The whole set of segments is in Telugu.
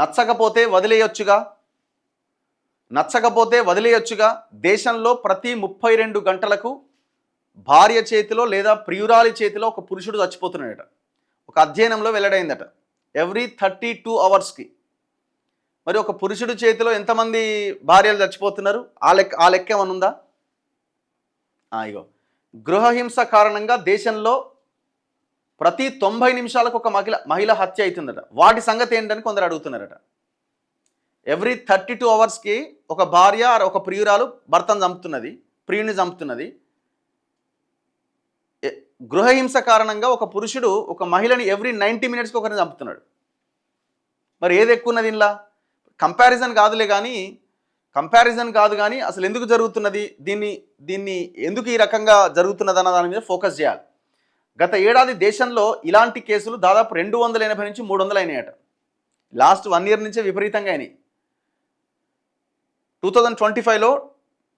నచ్చకపోతే వదిలేయొచ్చుగా నచ్చకపోతే వదిలేయొచ్చుగా దేశంలో ప్రతి 32 గంటలకు భార్య చేతిలో లేదా ప్రియురాలి చేతిలో ఒక పురుషుడు చచ్చిపోతున్నాడట. ఒక అధ్యయనంలో వెల్లడైందట. ఎవ్రీ 32 అవర్స్కి. మరి ఒక పురుషుడు చేతిలో ఎంతమంది భార్యలు చచ్చిపోతున్నారు? ఆ లెక్క ఏమన్నా ఉందా? ఇగో గృహహింస కారణంగా దేశంలో ప్రతి 90 నిమిషాలకు ఒక మహిళ హత్య అవుతుందట. వాటి సంగతి ఏంటని కొందరు అడుగుతున్నారట. ఎవ్రీ 32 అవర్స్కి ఒక భార్య ఒక ప్రియురాలు భర్తను చంపుతున్నది, ప్రియుని చంపుతున్నది. గృహహింస కారణంగా ఒక పురుషుడు ఒక మహిళని ఎవ్రీ 90 మినిట్స్కి ఒకరిని చంపుతున్నాడు. మరి ఏది ఎక్కువ ఉన్నది ఇంట్లో? కంపారిజన్ కాదు కానీ అసలు ఎందుకు జరుగుతున్నది, దీన్ని ఎందుకు ఈ రకంగా జరుగుతున్నది అన్న దాని మీద ఫోకస్ చేయాలి. గత ఏడాది దేశంలో ఇలాంటి కేసులు దాదాపు 280 నుంచి 300 అయినాయట. లాస్ట్ 1 ఇయర్ నుంచే విపరీతంగా అయినాయి. 2025లో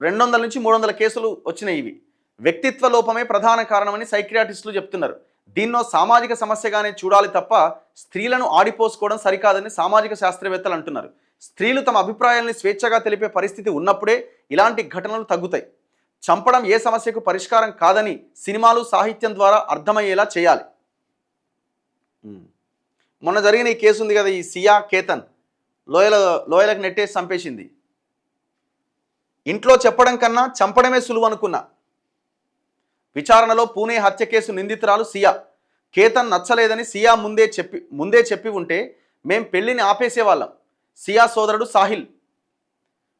200 నుంచి 300 కేసులు వచ్చినాయి. ఇవి వ్యక్తిత్వ లోపమే ప్రధాన కారణమని సైకియాట్రిస్టులు చెప్తున్నారు. దీన్నో సామాజిక సమస్యగానే చూడాలి తప్ప స్త్రీలను ఆడిపోసుకోవడం సరికాదని సామాజిక శాస్త్రవేత్తలు అంటున్నారు. స్త్రీలు తమ అభిప్రాయాల్ని స్వేచ్ఛగా తెలిపే పరిస్థితి ఉన్నప్పుడే ఇలాంటి ఘటనలు తగ్గుతాయి. చంపడం ఏ సమస్యకు పరిష్కారం కాదని సినిమాలు, సాహిత్యం ద్వారా అర్థమయ్యేలా చేయాలి. మొన్న జరిగిన ఈ కేసు ఉంది కదా, ఈ సియా కేతన్ లోయలకు నెట్టేసి చంపేసింది. ఇంట్లో చెప్పడం కన్నా చంపడమే సులువు అనుకున్నా. విచారణలో పూణే హత్య కేసు నిందితురాలు సియా. కేతన్ నచ్చలేదని సియా ముందే చెప్పి ఉంటే మేం పెళ్లిని ఆపేసేవాళ్ళం. సియా సోదరుడు సాహిల్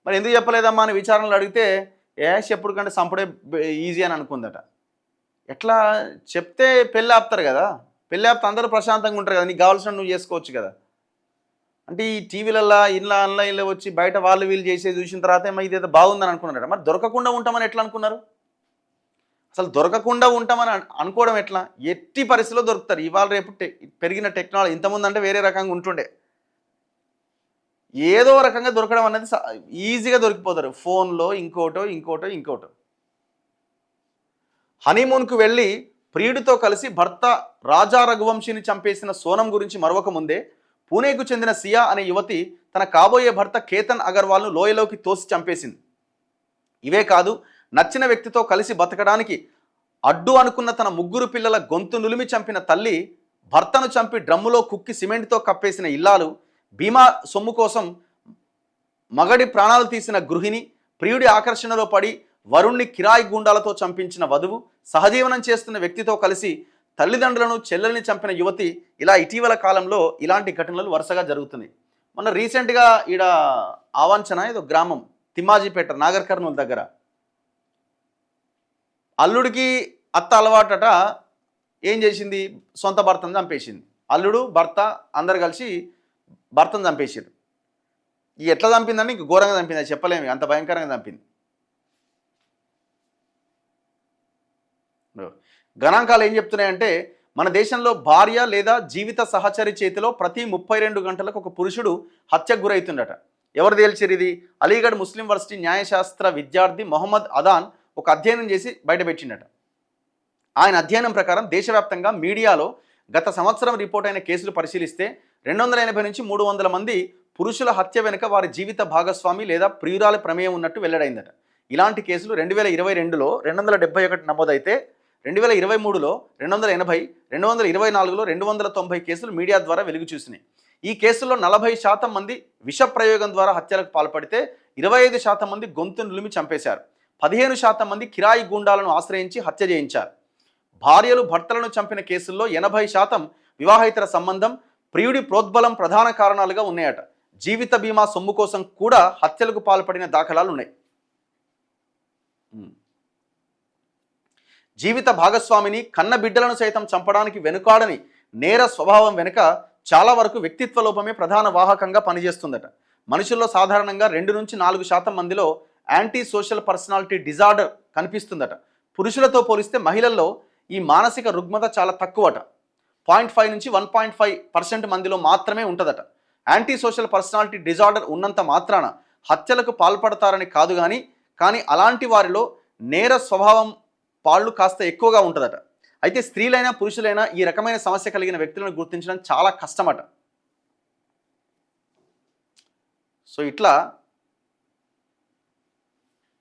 మరి ఎందుకు చెప్పలేదమ్మా అని విచారణలు అడిగితే ఎప్పుడు కంటే చంపడే ఈజీ అని అనుకుందట. ఎట్లా చెప్తే పెళ్ళి ఆపుతారు కదా, పెళ్ళి ఆపితే అందరూ ప్రశాంతంగా ఉంటారు కదా, నీకు కావాల్సిన నువ్వు చేసుకోవచ్చు కదా. అంటే ఈ టీవీలల్లో ఆన్లైన్లో వచ్చి బయట వీళ్ళు చేసేది చూసిన తర్వాత ఇదేదో బాగుందని అనుకున్నారట. మరి దొరకకుండా ఉంటామని ఎట్లా అనుకున్నారు? అసలు దొరకకుండా ఉంటామని అనుకోవడం ఎట్లా? ఎట్టి పరిస్థితిలో దొరుకుతారు. ఇవాళ రేపు పెరిగిన టెక్నాలజీ, ఇంతకుముందు అంటే వేరే రకంగా ఉంటుండే, ఏదో రకంగా దొరకడం అనేది ఈజీగా దొరికిపోతారు. ఫోన్లో ఇంకోటో. హనీమూన్కు వెళ్ళి ప్రియుడితో కలిసి భర్త రాజా రఘువంశీని చంపేసిన సోనం గురించి మరొక ముందే పూణేకు చెందిన సియా అనే యువతి తన కాబోయే భర్త కేతన్ అగర్వాల్ను లోయలోకి తోసి చంపేసింది. ఇవే కాదు, నచ్చిన వ్యక్తితో కలిసి బతకడానికి అడ్డు అనుకున్న తన 3 పిల్లల గొంతు నులిమి చంపిన తల్లి, భర్తను చంపి డ్రమ్ములో కుక్కి సిమెంట్తో కప్పేసిన ఇల్లాలు, బీమా సొమ్ము కోసం మగడి ప్రాణాలు తీసిన గృహిణి, ప్రియుడి ఆకర్షణలో పడి వరుణ్ణి కిరాయి గూండాలతో చంపించిన వధువు, సహజీవనం చేస్తున్న వ్యక్తితో కలిసి తల్లిదండ్రులను చెల్లెల్ని చంపిన యువతి, ఇలా ఇటీవల కాలంలో ఇలాంటి ఘటనలు వరుసగా జరుగుతున్నాయి. మొన్న రీసెంట్గా ఈడ ఆవంచన ఏదో గ్రామం తిమ్మాజీపేట నాగర్ కర్నూలు దగ్గర అల్లుడికి అత్త అలవాటట ఏం చేసింది, సొంత భర్తను చంపేసింది. అల్లుడు భర్త అందరు కలిసి భర్తను చంపేసారు. ఎట్లా చంపిందని ఇంక ఘోరంగా చంపింది, అది చెప్పలేము, అంత భయంకరంగా చంపింది. గణాంకాలు ఏం చెప్తున్నాయంటే మన దేశంలో భార్య లేదా జీవిత సహచరి చేతిలో ప్రతి 32 గంటలకు ఒక పురుషుడు హత్యకు గురవుతుండట. ఎవరు తేల్చారు ఇది? అలీగఢ్ ముస్లిం యూనివర్సిటీ న్యాయశాస్త్ర విద్యార్థి మొహమ్మద్ అదాన్ ఒక అధ్యయనం చేసి బయటపెట్టిండట. ఆయన అధ్యయనం ప్రకారం దేశవ్యాప్తంగా మీడియాలో గత సంవత్సరం రిపోర్ట్ అయిన కేసులు పరిశీలిస్తే 280 నుంచి 300 మంది పురుషుల హత్య వెనుక వారి జీవిత భాగస్వామి లేదా ప్రియురాలి ప్రమేయం ఉన్నట్టు వెల్లడైందట. ఇలాంటి కేసులు 2022లో 271 నమోదైతే 2023లో 280, 2024లో 290 కేసులు మీడియా ద్వారా వెలుగు చూసినాయి. ఈ కేసుల్లో 40% మంది విష ప్రయోగం ద్వారా హత్యలకు పాల్పడితే 25% మంది గొంతు నులిమి చంపేశారు. 15% మంది కిరాయి గూండాలను ఆశ్రయించి హత్య చేయించారు. భార్యలు భర్తలను చంపిన కేసుల్లో 80% వివాహేతర సంబంధం, ప్రియుడి ప్రోద్బలం ప్రధాన కారణాలుగా ఉన్నాయట. జీవిత బీమా సొమ్ము కోసం కూడా హత్యలకు పాల్పడిన దాఖలాలు ఉన్నాయి. జీవిత భాగస్వామిని, కన్న బిడ్డలను సైతం చంపడానికి వెనుకాడని నేర స్వభావం వెనుక చాలా వరకు వ్యక్తిత్వ లోపమే ప్రధాన వాహకంగా పనిచేస్తుందట. మనుషుల్లో సాధారణంగా 2 నుంచి 4% మందిలో యాంటీ సోషల్ పర్సనాలిటీ డిజార్డర్ కనిపిస్తుందట. పురుషులతో పోలిస్తే మహిళల్లో ఈ మానసిక రుగ్మత చాలా తక్కువట. 0.5 నుంచి 1.5% మందిలో మాత్రమే ఉంటుందట. యాంటీ సోషల్ పర్సనాలిటీ డిజార్డర్ ఉన్నంత మాత్రాన హత్యలకు పాల్పడతారని కాదు కానీ అలాంటి వారిలో నేర స్వభావం పాళ్ళు కాస్త ఎక్కువగా ఉంటుందట. అయితే స్త్రీలైనా పురుషులైనా ఈ రకమైన సమస్య కలిగిన వ్యక్తులను గుర్తించడం చాలా కష్టమట. సో ఇట్లా